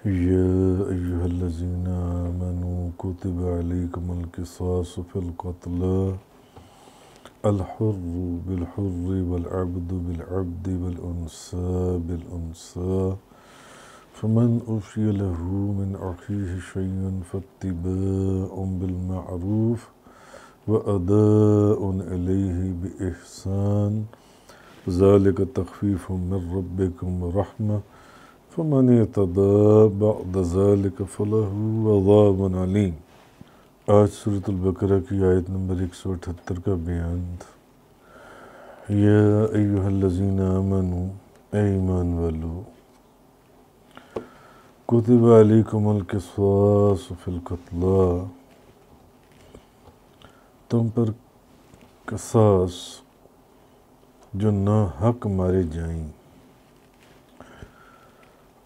يا أيها الذين آمنوا كتب عليكم القصاص في القتلى الحر بالحر والعبد بالعبد والأنثى بالأنثى فمن أوفي له من أخيه شيء فاتباع بالمعروف وأداء إليه بإحسان ذلك تخفيف من ربكم ورحمة فمن اعتدى بعد ذلك فله عذاب عليم۔ آج سورۃ البقرہ کی آیت نمبر 178 کا بیان تھا۔ یا ایہا الذین آمنوا، اے ایمان والو، کتب علیکم القصاص فی القتلی، تم پر قصاص جو ناحق مارے جائیں،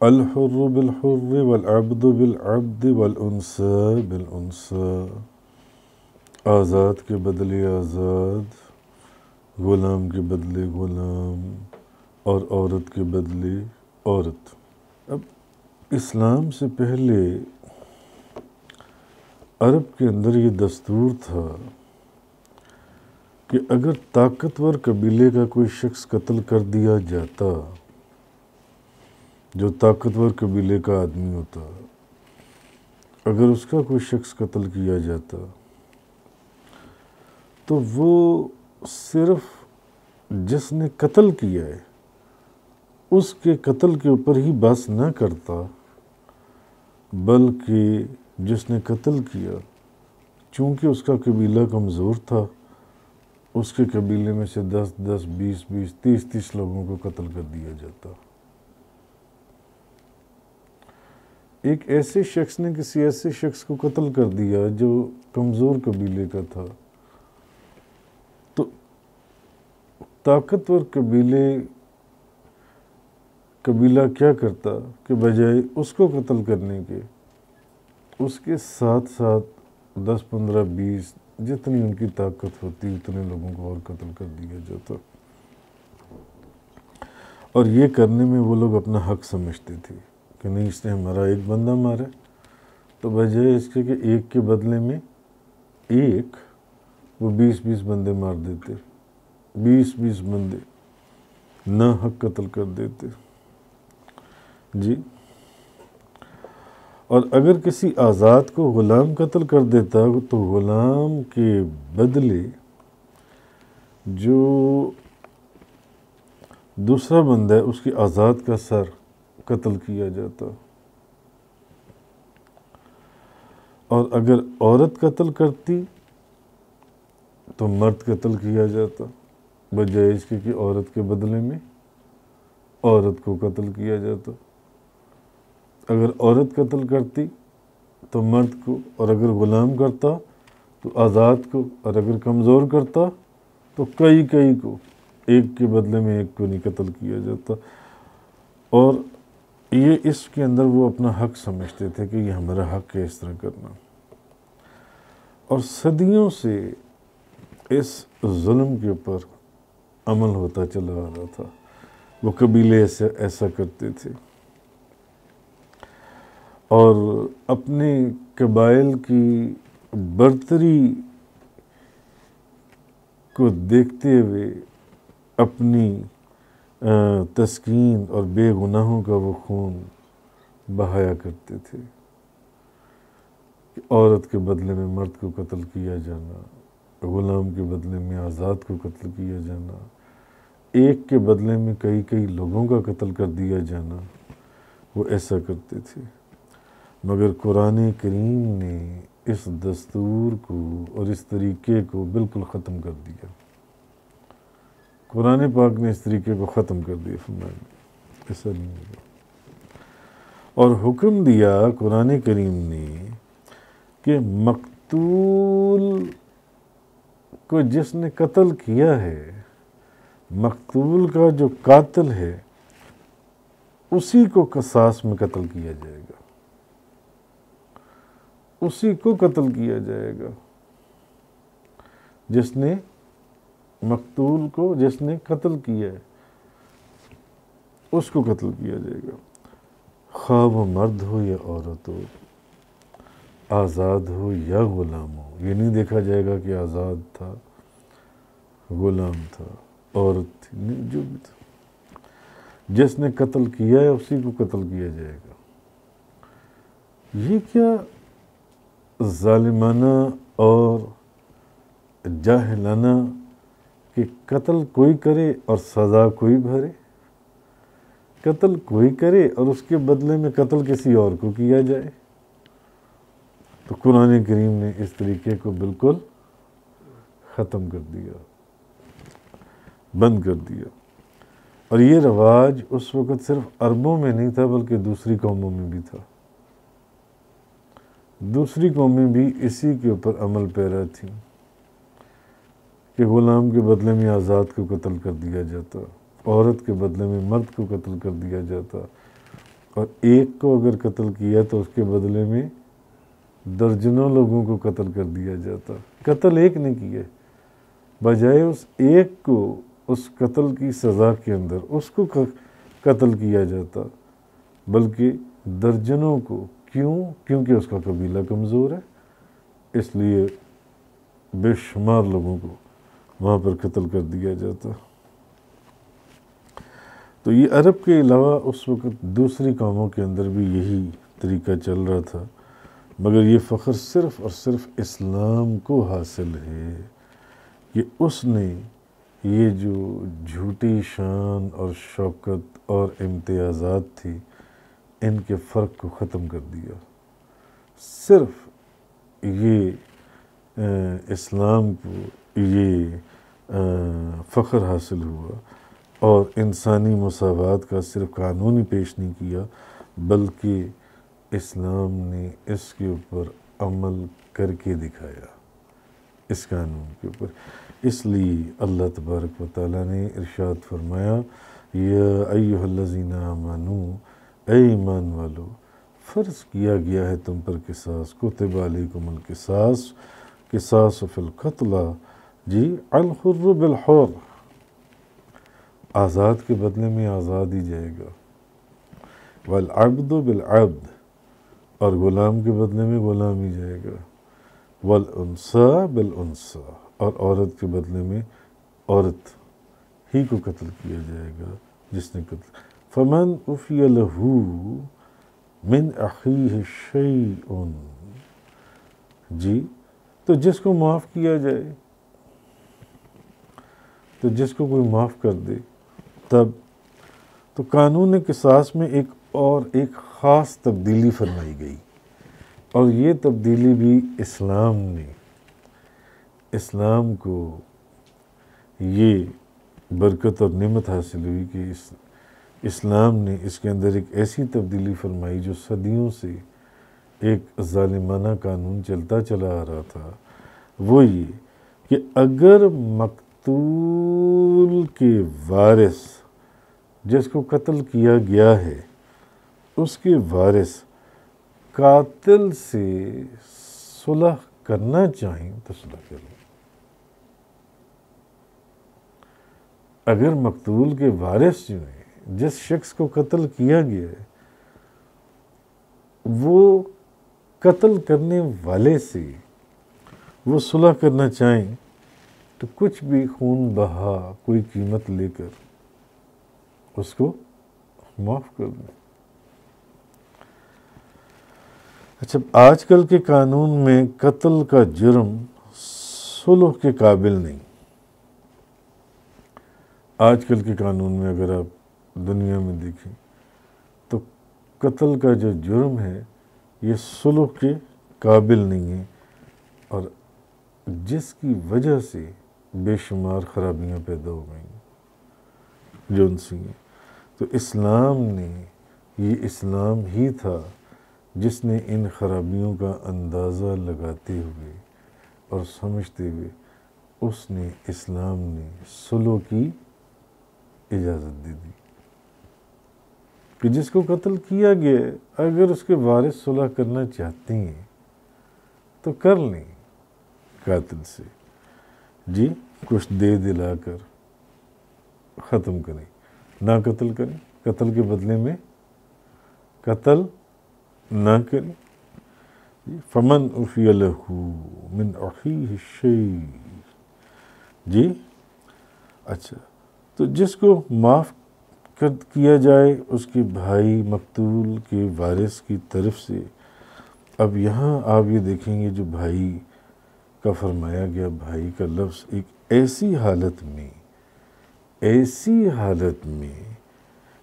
الحر بالحر والعبد بالعبد والانثى بالانثى، آزاد کے بدلے آزاد، غلام کے بدلے غلام، اور عورت کے بدلے عورت۔ اب اسلام سے پہلے عرب کے اندر یہ دستور تھا کہ اگر طاقتور قبیلے کا کوئی شخص قتل کر دیا جاتا، جو طاقتور قبیلے کا آدمی ہوتا، اگر اس کا کوئی شخص قتل کیا جاتا تو وہ صرف جس نے قتل کیا ہے اس کے قتل کے اوپر ہی بحث نہ کرتا، بلکہ جس نے قتل کیا چونکہ اس کا قبیلہ کمزور تھا، اس کے قبیلے میں سے 10 20 30 لوگوں کو قتل کر دیا جاتا۔ ایک ایسے شخص نے کسی ایسے شخص کو قتل کر دیا جو کمزور قبیلے کا تھا، تو طاقتور قبیلہ کیا کرتا کہ بجائے اس کو قتل کرنے کے، اس کے ساتھ ساتھ 10 15 20 جتنی ان کی طاقت ہوتی اتنے لوگوں کو اور قتل کر دیا جاتا، اور یہ کرنے میں وہ لوگ اپنا حق سمجھتے تھے کہ نہیں، اس نے ہمارا ایک بندہ مارا، تو بجائے اس کے کہ ایک کے بدلے میں ایک، وہ 20 بندے مار دیتے، 20 بندے نا حق قتل کر دیتے جی۔ اور اگر کسی آزاد کو غلام قتل کر دیتا تو غلام کے بدلے جو دوسرا بندہ ہے اس کی آزاد کا سر قتل کیا جاتا، اور اگر عورت قتل کرتی تو مرد قتل کیا جاتا، بجائے اس کے کہ عورت کے بدلے میں عورت کو قتل کیا جاتا۔ اگر عورت قتل کرتی تو مرد کو، اور اگر غلام کرتا تو آزاد کو، اور اگر کمزور کرتا تو کئی کو، ایک کے بدلے میں ایک کو نہیں قتل کیا جاتا۔ اور یہ اس کے اندر وہ اپنا حق سمجھتے تھے کہ یہ ہمارا حق ہے اس طرح کرنا، اور صدیوں سے اس ظلم کے اوپر عمل ہوتا چلا آ رہا تھا، وہ قبیلے ایسا کرتے تھے، اور اپنے قبائل کی برتری کو دیکھتے ہوئے اپنی تسکین اور بے گناہوں کا وہ خون بہایا کرتے تھے کہ عورت کے بدلے میں مرد کو قتل کیا جانا، غلام کے بدلے میں آزاد کو قتل کیا جانا، ایک کے بدلے میں کئی لوگوں کا قتل کر دیا جانا، وہ ایسا کرتے تھے۔ مگر قرآن کریم نے اس دستور کو اور اس طریقے کو بالکل ختم کر دیا۔ قرآن پاک نے اس طریقے کو ختم کر دیا، فرمایا ایسا نہیں ہوگا، اور حکم دیا قرآن کریم نے کہ مقتول کو جس نے قتل کیا ہے، مقتول کا جو قاتل ہے اسی کو قصاص میں قتل کیا جائے گا، اسی کو قتل کیا جائے گا، جس نے مقتول کو، جس نے قتل کیا ہے اس کو قتل کیا جائے گا۔ خواہ وہ مرد ہو یا عورت ہو، آزاد ہو یا غلام ہو۔ یہ نہیں دیکھا جائے گا کہ آزاد تھا، غلام تھا، عورت تھی، نہیں، جو بھی تھا، جس نے قتل کیا ہے اسی کو قتل کیا جائے گا۔ یہ کیا ظالمانہ اور جاہلانہ کہ قتل کوئی کرے اور سزا کوئی بھرے، قتل کوئی کرے اور اس کے بدلے میں قتل کسی اور کو کیا جائے۔ تو قرآن کریم نے اس طریقے کو بالکل ختم کر دیا، بند کر دیا۔ اور یہ رواج اس وقت صرف عربوں میں نہیں تھا بلکہ دوسری قوموں میں بھی تھا۔ دوسری قومیں بھی اسی کے اوپر عمل پیرا تھیں کہ غلام کے بدلے میں آزاد کو قتل کر دیا جاتا، عورت کے بدلے میں مرد کو قتل کر دیا جاتا، اور ایک کو اگر قتل کیا تو اس کے بدلے میں درجنوں لوگوں کو قتل کر دیا جاتا۔ قتل ایک نے کیا، بجائے اس ایک کو اس قتل کی سزا کے اندر اس کو قتل کیا جاتا، بلکہ درجنوں کو۔ کیوں؟ کیونکہ اس کا قبیلہ کمزور ہے، اس لیے بے شمار لوگوں کو وہاں پر قتل کر دیا جاتا۔ تو یہ عرب کے علاوہ اس وقت دوسری قوموں کے اندر بھی یہی طریقہ چل رہا تھا، مگر یہ فخر صرف اور صرف اسلام کو حاصل ہے کہ اس نے یہ جو جھوٹی شان اور شوکت اور امتیازات تھی ان کے فرق کو ختم کر دیا۔ صرف یہ اسلام کو یہ فخر حاصل ہوا، اور انسانی مساوات کا صرف قانون ہی پیش نہیں کیا بلکہ اسلام نے اس کے اوپر عمل کر کے دکھایا، اس قانون کے اوپر۔ اس لیے اللہ تبارک و تعالیٰ نے ارشاد فرمایا، یا ایھا الذین آمنوا، اے ایمان والو، فرض کیا گیا ہے تم پر قصاص، کتب علیکم القصاص، قصاص فی القتلى، جی، الحر بالحر، آزاد کے بدلے میں آزاد ہی جائے گا، والعبد بالعبد، اور غلام کے بدلے میں غلام ہی جائے گا، والانثى بالانثى، اور عورت کے بدلے میں عورت ہی کو قتل کیا جائے گا جس نے قتل۔ فمن عفی لہ من اخیہ شیء، جی، تو جس کو معاف کیا جائے، تو جس کو کوئی معاف کر دے، تب تو قانون قصاص میں ایک خاص تبدیلی فرمائی گئی، اور یہ تبدیلی بھی اسلام کو یہ برکت اور نعمت حاصل ہوئی کہ اسلام نے اس کے اندر ایک ایسی تبدیلی فرمائی جو صدیوں سے ایک ظالمانہ قانون چلتا چلا آ رہا تھا۔ وہ یہ کہ اگر مقتول کے وارث، جس کو قتل کیا گیا ہے، اس کے وارث قاتل سے صلح کرنا چاہیں تو صلح کریں۔ اگر مقتول کے وارث جو ہیں، جس شخص کو قتل کیا گیا ہے، وہ قتل کرنے والے سے وہ صلح کرنا چاہیں تو کچھ بھی خون بہا کوئی قیمت لے کر اس کو معاف کر دیں۔ اچھا، آج کل کے قانون میں قتل کا جرم صلح کے قابل نہیں۔ آج کل کے قانون میں اگر آپ دنیا میں دیکھیں تو قتل کا جو جرم ہے یہ صلح کے قابل نہیں ہے، اور جس کی وجہ سے بے شمار خرابیاں پیدا ہو گئیں جو ان سے ہیں۔ تو اسلام ہی تھا جس نے ان خرابیوں کا اندازہ لگاتے ہوئے اور سمجھتے ہوئے اسلام نے صلح کی اجازت دے دی کہ جس کو قتل کیا گیا ہے، اگر اس کے وارث صلح کرنا چاہتے ہیں تو کر لیں قاتل سے، جی، کچھ دے دلا کر ختم کریں، نہ قتل کریں، قتل کے بدلے میں قتل نہ کریں. فمن عفی لہ من اخیہ شیء. جی اچھا، تو جس کو معاف کیا جائے اس کے بھائی مقتول کے وارث کی طرف سے. اب یہاں آپ یہ دیکھیں گے جو بھائی کا فرمایا گیا، بھائی کا لفظ ایک ایسی حالت میں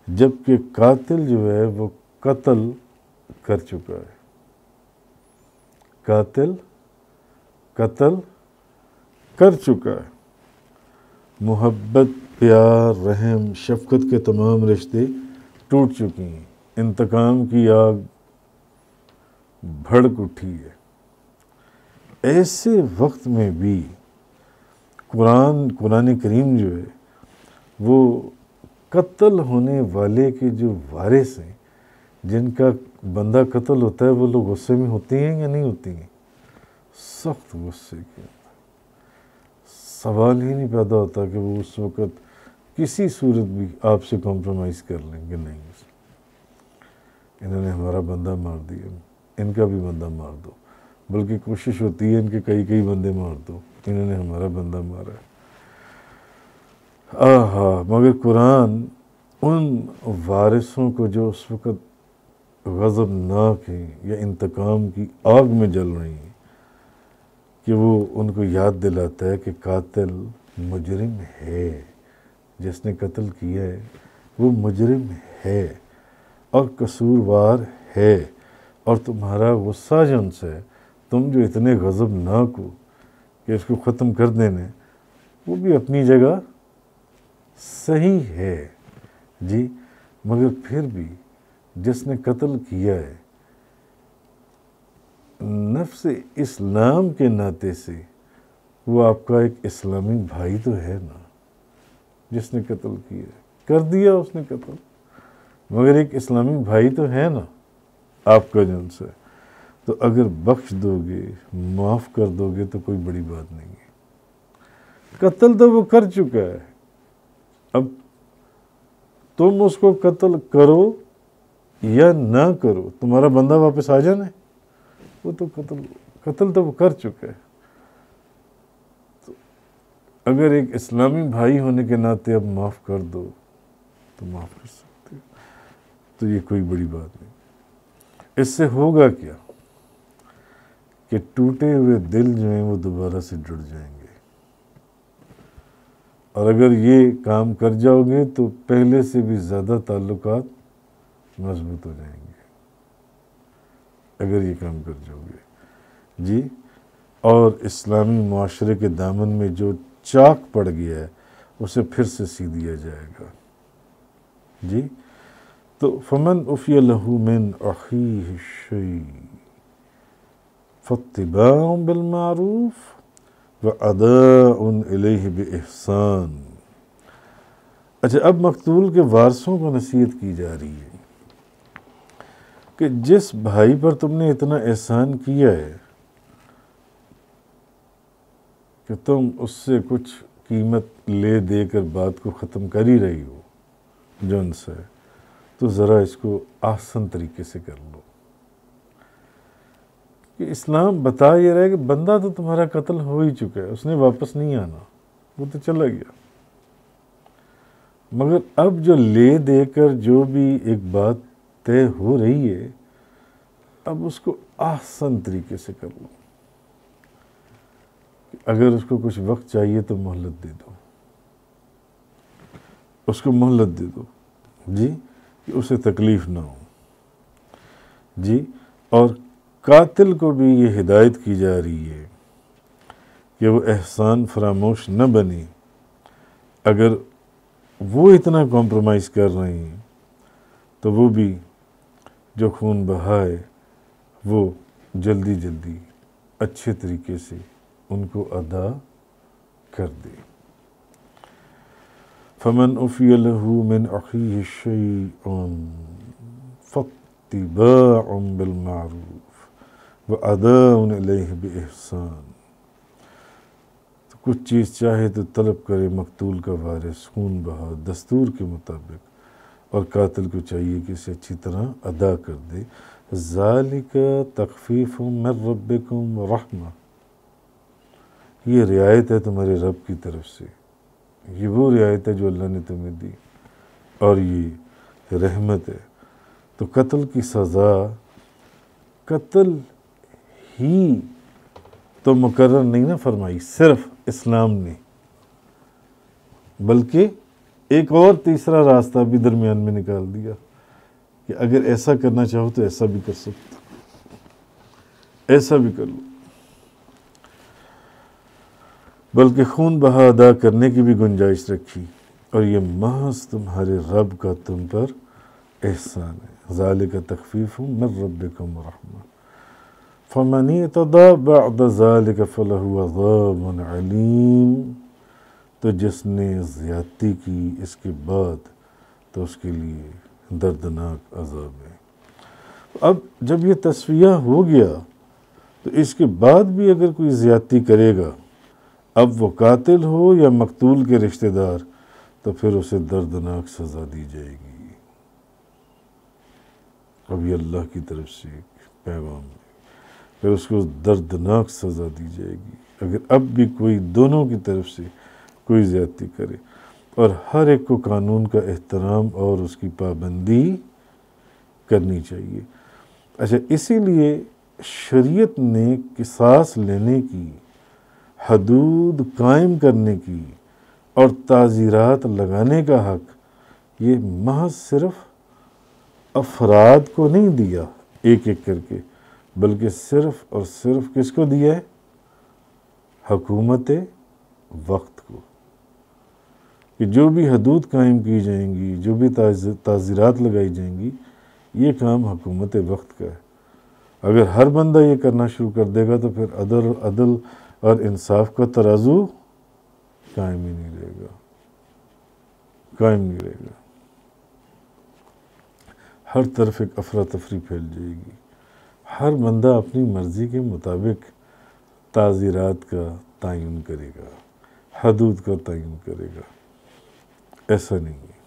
جبکہ قاتل جو ہے وہ قتل کر چکا ہے. قاتل قتل کر چکا ہے. محبت، پیار، رحم، شفقت کے تمام رشتے ٹوٹ چکی ہیں. انتقام کی آگ بھڑک اٹھی ہے. ایسے وقت میں بھی قرآن کریم جو ہے وہ قتل ہونے والے کے جو وارث ہیں، جن کا بندہ قتل ہوتا ہے، وہ لوگ غصے میں ہوتے ہیں یا نہیں ہوتے ہیں؟ سخت غصے کے. سوال ہی نہیں پیدا ہوتا کہ وہ اس وقت کسی صورت بھی آپ سے کمپرومائز کر لیں گے. نہیں، انہوں نے ہمارا بندہ مار دیا، ان کا بھی بندہ مار دو. بلکہ کوشش ہوتی ہے ان کے کئی بندے مار دو، انہوں نے ہمارا بندہ مارا. مگر قرآن ان وارثوں کو جو اس وقت غضبناک ہیں یا انتقام کی آگ میں جل رہی ہیں، کہ وہ ان کو یاد دلاتا ہے کہ قاتل مجرم ہے. جس نے قتل کیا ہے وہ مجرم ہے اور قصوروار ہے، اور تمہارا غصہ جن سے ہے، تم جو اتنے غضبناک ہو کہ اس کو ختم کر دینے، وہ بھی اپنی جگہ صحیح ہے. جی مگر پھر بھی جس نے قتل کیا ہے، نفس اسلام کے ناطے سے وہ آپ کا ایک اسلامی بھائی تو ہے نا. جس نے قتل کیا ہے، کر دیا اس نے قتل، مگر ایک اسلامی بھائی تو ہے نا آپ کا جن سے. تو اگر بخش دو گے، معاف کر دو گے تو کوئی بڑی بات نہیں ہے. قتل تو وہ کر چکا ہے، اب تم اس کو قتل کرو یا نہ کرو، تمہارا بندہ واپس آ جانا ہے. وہ تو قتل تو وہ کر چکا ہے. تو اگر ایک اسلامی بھائی ہونے کے ناطے اب معاف کر دو تو معاف کر سکتے ہو، تو یہ کوئی بڑی بات نہیں. اس سے ہوگا کیا کہ ٹوٹے ہوئے دل جو ہیں وہ دوبارہ سے جڑ جائیں گے. اور اگر یہ کام کر جاؤ گے تو پہلے سے بھی زیادہ تعلقات مضبوط ہو جائیں گے، اگر یہ کام کر جاؤ گے. جی اور اسلامی معاشرے کے دامن میں جو چاک پڑ گیا ہے اسے پھر سے سی دیا جائے گا. جی تو فمن عفی لہ من اخیہ شیء فاتباع بالمعروف واداء الیہ باحسان. اچھا، اب مقتول کے وارثوں کو نصیحت کی جا رہی ہے کہ جس بھائی پر تم نے اتنا احسان کیا ہے کہ تم اس سے کچھ قیمت لے دے کر بات کو ختم کر ہی رہی ہو جن سے، تو ذرا اس کو آسان طریقے سے کر لو. کہ اسلام بتا یہ رہا ہے کہ بندہ تو تمہارا قتل ہو ہی چکا ہے، اس نے واپس نہیں آنا، وہ تو چلا گیا. مگر اب جو لے دے کر جو بھی ایک بات طے ہو رہی ہے، اب اس کو آسان طریقے سے کر لو. اگر اس کو کچھ وقت چاہیے تو مہلت دے دو، اس کو مہلت دے دو. جی کہ اسے تکلیف نہ ہو. جی اور قاتل کو بھی یہ ہدایت کی جا رہی ہے کہ وہ احسان فراموش نہ بنے. اگر وہ اتنا کمپرومائز کر رہے ہیں تو وہ بھی جو خون بہائے وہ جلدی اچھے طریقے سے ان کو ادا کر دے. فمن عفی لہ من اخیہ شیء فاتباع بالمعروف واداء الیہ باحسان. تو کچھ چیز چاہے تو طلب کرے مقتول کا وارث خون بہا دستور کے مطابق، اور قاتل کو چاہیے کہ اسے اچھی طرح ادا کر دے۔ ذالک تخفیف من ربکم ورحمہ، یہ رعایت ہے تمہارے رب کی طرف سے، یہ وہ رعایت ہے جو اللہ نے تمہیں دی، اور یہ رحمت ہے۔ تو قتل کی سزا قتل ہی تو مقرر نہیں نہ فرمائی صرف اسلام نے، بلکہ ایک اور تیسرا راستہ بھی درمیان میں نکال دیا کہ اگر ایسا کرنا چاہو تو ایسا بھی کر سکتے، ایسا بھی کر لو، بلکہ خون بہا ادا کرنے کی بھی گنجائش رکھی، اور یہ محض تمہارے رب کا تم پر احسان ہے۔ ذالک تخفیف من ربکم ورحمہ فمن اعتدی بعد ذالک فلہ عذاب علیم، تو جس نے زیادتی کی اس کے بعد تو اس کے لیے دردناک عذاب ہے۔ اب جب یہ تسویہ ہو گیا تو اس کے بعد بھی اگر کوئی زیادتی کرے گا، اب وہ قاتل ہو یا مقتول کے رشتہ دار، تو پھر اسے دردناک سزا دی جائے گی۔ اب یہ اللہ کی طرف سے ایک پیغام ہے، پھر اس کو دردناک سزا دی جائے گی اگر اب بھی کوئی دونوں کی طرف سے کوئی زیادتی کرے، اور ہر ایک کو قانون کا احترام اور اس کی پابندی کرنی چاہیے۔ اچھا، اسی لیے شریعت نے قصاص لینے کی، حدود قائم کرنے کی اور تعزیرات لگانے کا حق یہ محض صرف افراد کو نہیں دیا ایک ایک کر کے، بلکہ صرف اور صرف کس کو دیا ہے؟ حکومت وقت کو، کہ جو بھی حدود قائم کی جائیں گی، جو بھی تعزیرات لگائی جائیں گی، یہ کام حکومت وقت کا ہے۔ اگر ہر بندہ یہ کرنا شروع کر دے گا تو پھر عدل اور انصاف کا ترازو قائم ہی نہیں رہے گا، قائم نہیں رہے گا۔ ہر طرف ایک افراتفری پھیل جائے گی، ہر بندہ اپنی مرضی کے مطابق تعزیرات کا تعین کرے گا، حدود کا تعین کرے گا، ایسا نہیں ہے۔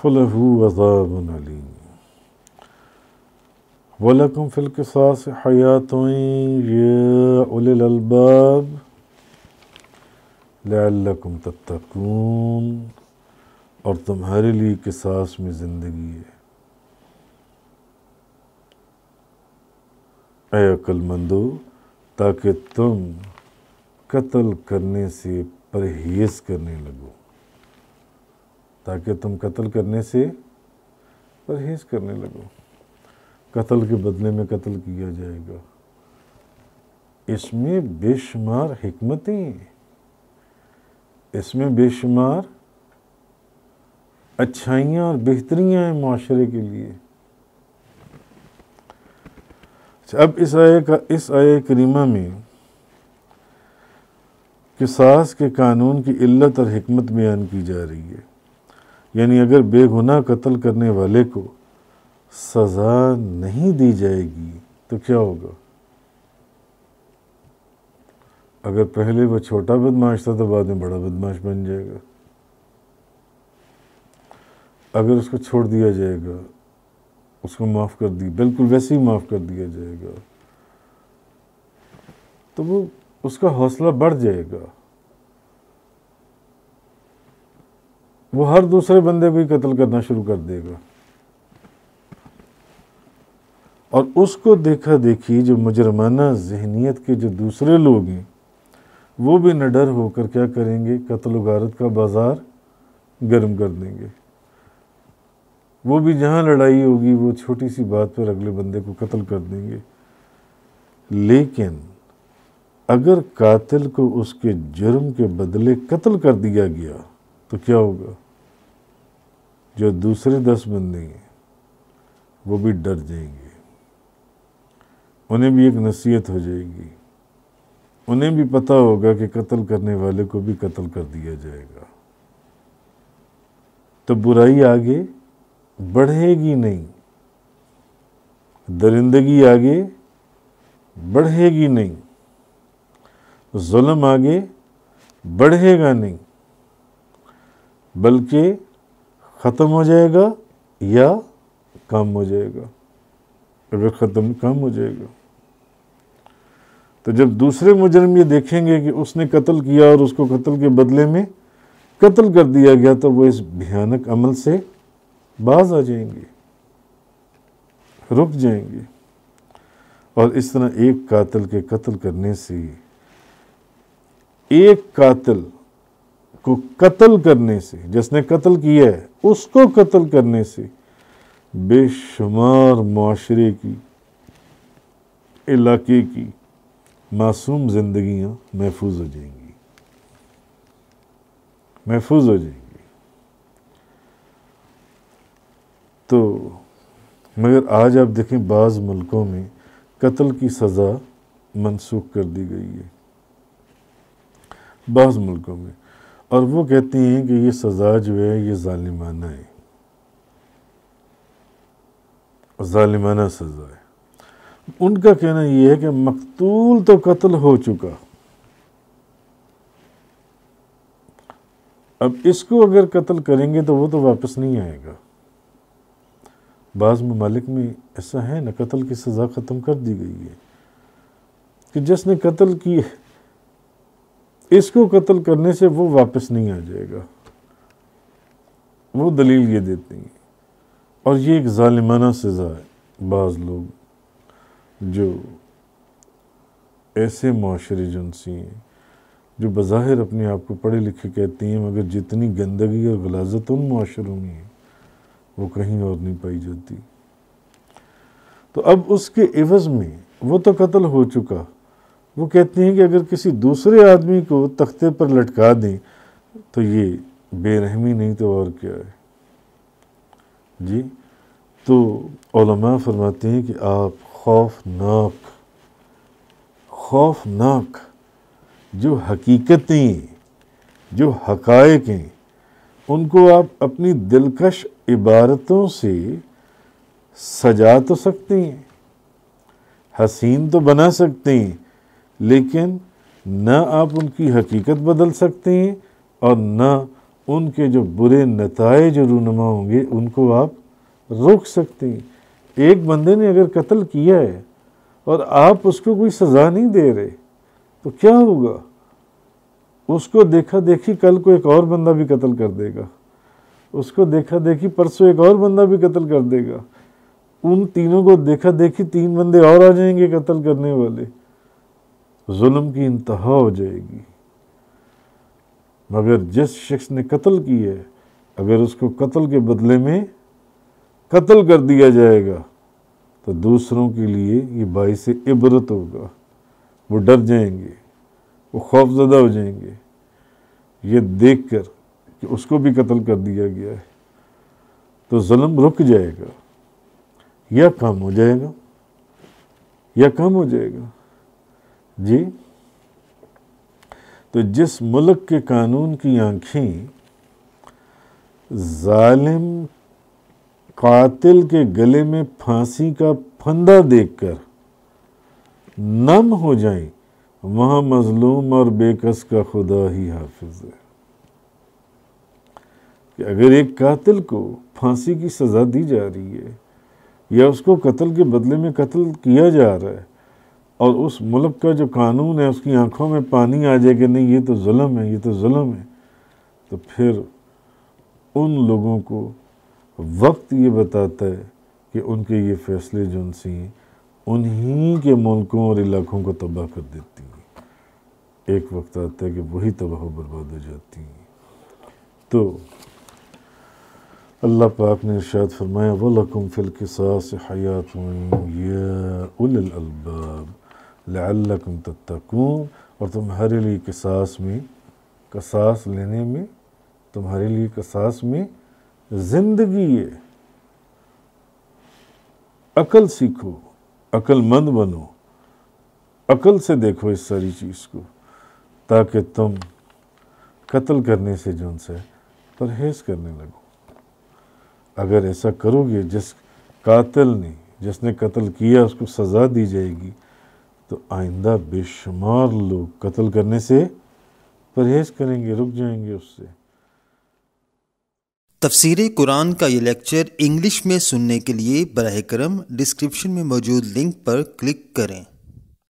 فَلَهُ عَذَابٌ عَلِيمٌ وَلَكُمْ فِي الْقِصَاصِ حَيَاةٌ يَا أُولِي الْأَلْبَابِ لَعَلَّكُمْ تَتَّقُونَ، اور تمہارے لیے قصاص میں زندگی ہے، اے عقل مندو، تاکہ تم قتل کرنے سے پرہیز کرنے لگو، تاکہ تم قتل کرنے سے پرہیز کرنے لگو۔ قتل کے بدلے میں قتل کیا جائے گا، اس میں بے شمار حکمتیں ہیں، اس میں بے شمار اچھائیاں اور بہتریاں ہیں معاشرے کے لیے۔ اب اس آیہ کریمہ میں قصاص کے قانون کی علت اور حکمت بیان کی جا رہی ہے، یعنی اگر بے گناہ قتل کرنے والے کو سزا نہیں دی جائے گی تو کیا ہوگا؟ اگر پہلے وہ چھوٹا بدماش تھا تو بعد میں بڑا بدماش بن جائے گا۔ اگر اس کو چھوڑ دیا جائے گا، اس کو معاف کر دی، بالکل ویسے ہی معاف کر دیا جائے گا، تو وہ اس کا حوصلہ بڑھ جائے گا، وہ ہر دوسرے بندے کو ہی قتل کرنا شروع کر دے گا، اور اس کو دیکھا دیکھی جو مجرمانہ ذہنیت کے جو دوسرے لوگ ہیں وہ بھی نڈر ہو کر کیا کریں گے؟ قتل و غارت کا بازار گرم کر دیں گے۔ وہ بھی جہاں لڑائی ہوگی وہ چھوٹی سی بات پر اگلے بندے کو قتل کر دیں گے۔ لیکن اگر قاتل کو اس کے جرم کے بدلے قتل کر دیا گیا تو کیا ہوگا؟ جو دوسرے 10 بندے ہیں وہ بھی ڈر جائیں گے، انہیں بھی ایک نصیحت ہو جائے گی، انہیں بھی پتہ ہوگا کہ قتل کرنے والے کو بھی قتل کر دیا جائے گا، تو برائی آگے بڑھے گی نہیں، درندگی آگے بڑھے گی نہیں، ظلم آگے بڑھے گا نہیں، بلکہ ختم ہو جائے گا یا کم ہو جائے گا۔ اگر کم ہو جائے گا تو جب دوسرے مجرم یہ دیکھیں گے کہ اس نے قتل کیا اور اس کو قتل کے بدلے میں قتل کر دیا گیا تو وہ اس بھیانک عمل سے باز آ جائیں گے، رک جائیں گے۔ اور اس طرح ایک قاتل کے قتل کرنے سے، ایک قاتل کو قتل کرنے سے، جس نے قتل کیا ہے اس کو قتل کرنے سے بے شمار معاشرے کی، علاقے کی معصوم زندگیاں محفوظ ہو جائیں گی، محفوظ ہو جائیں گی۔ تو مگر آج آپ دیکھیں بعض ملکوں میں قتل کی سزا منسوخ کر دی گئی ہے، بعض ملکوں میں، اور وہ کہتے ہیں کہ یہ سزا جو ہے یہ ظالمانہ ہے، ظالمانہ سزا ہے۔ ان کا کہنا یہ ہے کہ مقتول تو قتل ہو چکا، اب اس کو اگر قتل کریں گے تو وہ تو واپس نہیں آئے گا۔ بعض ممالک میں ایسا ہے نا، قتل کی سزا ختم کر دی گئی ہے کہ جس نے قتل کی اس کو قتل کرنے سے وہ واپس نہیں آ جائے گا، وہ دلیل یہ دیتے ہیں۔ اور یہ ایک ظالمانہ سزا ہے۔ بعض لوگ جو ایسے معاشرے جنسی ہیں جو بظاہر اپنے آپ کو پڑھے لکھے کہتے ہیں، مگر جتنی گندگی اور غلاظت ان معاشروں میں ہے وہ کہیں اور نہیں پائی جاتی۔ تو اب اس کے عوض میں وہ تو قتل ہو چکا، وہ کہتے ہیں کہ اگر کسی دوسرے آدمی کو تختے پر لٹکا دیں تو یہ بے رحمی نہیں تو اور کیا ہے جی۔ تو علماء فرماتے ہیں کہ آپ خوفناک جو حقیقتیں، جو حقائق ہیں، ان کو آپ اپنی دلکش عبارتوں سے سجا تو سکتے ہیں، حسین تو بنا سکتے ہیں، لیکن نہ آپ ان کی حقیقت بدل سکتے ہیں اور نہ ان کے جو برے نتائج رونما ہوں گے ان کو آپ روک سکتے ہیں۔ ایک بندے نے اگر قتل کیا ہے اور آپ اس کو کوئی سزا نہیں دے رہے تو کیا ہوگا؟ اس کو دیکھا دیکھی کل کو ایک اور بندہ بھی قتل کر دے گا، اس کو دیکھا دیکھی پرسوں ایک اور بندہ بھی قتل کر دے گا، ان تینوں کو دیکھا دیکھی 3 بندے اور آ جائیں گے قتل کرنے والے، ظلم کی انتہا ہو جائے گی۔ مگر جس شخص نے قتل کی ہے اگر اس کو قتل کے بدلے میں قتل کر دیا جائے گا تو دوسروں کے لیے یہ باعث عبرت ہوگا، وہ ڈر جائیں گے، وہ خوف زدہ ہو جائیں گے یہ دیکھ کر کہ اس کو بھی قتل کر دیا گیا ہے، تو ظلم رک جائے گا یا کم ہو جائے گا، یا کم ہو جائے گا جی۔ تو جس ملک کے قانون کی آنکھیں ظالم قاتل کے گلے میں پھانسی کا پھندا دیکھ کر نم ہو جائیں، وہاں مظلوم اور بے کس کا خدا ہی حافظ ہے۔ کہ اگر ایک قاتل کو پھانسی کی سزا دی جا رہی ہے یا اس کو قتل کے بدلے میں قتل کیا جا رہا ہے اور اس ملک کا جو قانون ہے اس کی آنکھوں میں پانی آ جائے کہ نہیں یہ تو ظلم ہے، یہ تو ظلم ہے، تو پھر ان لوگوں کو وقت یہ بتاتا ہے کہ ان کے یہ فیصلے جو ان سے ہیں انہی کے ملکوں اور علاقوں کو تباہ کر دیتی ہیں۔ ایک وقت آتا ہے کہ وہی تباہ و برباد ہو جاتی ہیں۔ تو اللہ پاک نے ارشاد فرمایا وَلَكُمْ فِي الْقِصَاصِ حَيَاةٌ يَا أُولِي الْأَلْبَابِ لَعَلَّكُمْ تَتَّقُونَ، اور تمہارے لیے قصاص لینے میں، تمہارے لیے قصاص میں زندگی ہے۔ عقل سیکھو، عقل مند بنو، عقل سے دیکھو اس ساری چیز کو تاکہ تم قتل کرنے سے جو ان سے پرہیز کرنے لگو۔ اگر ایسا کرو گے، جس قاتل نے، جس نے قتل کیا اس کو سزا دی جائے گی، تو آئندہ بے شمار لوگ قتل کرنے سے پرہیز کریں گے، رک جائیں گے اس سے۔ تفسیر قرآن کا یہ لیکچر انگلش میں سننے کے لیے براہ کرم ڈسکرپشن میں موجود لنک پر کلک کریں۔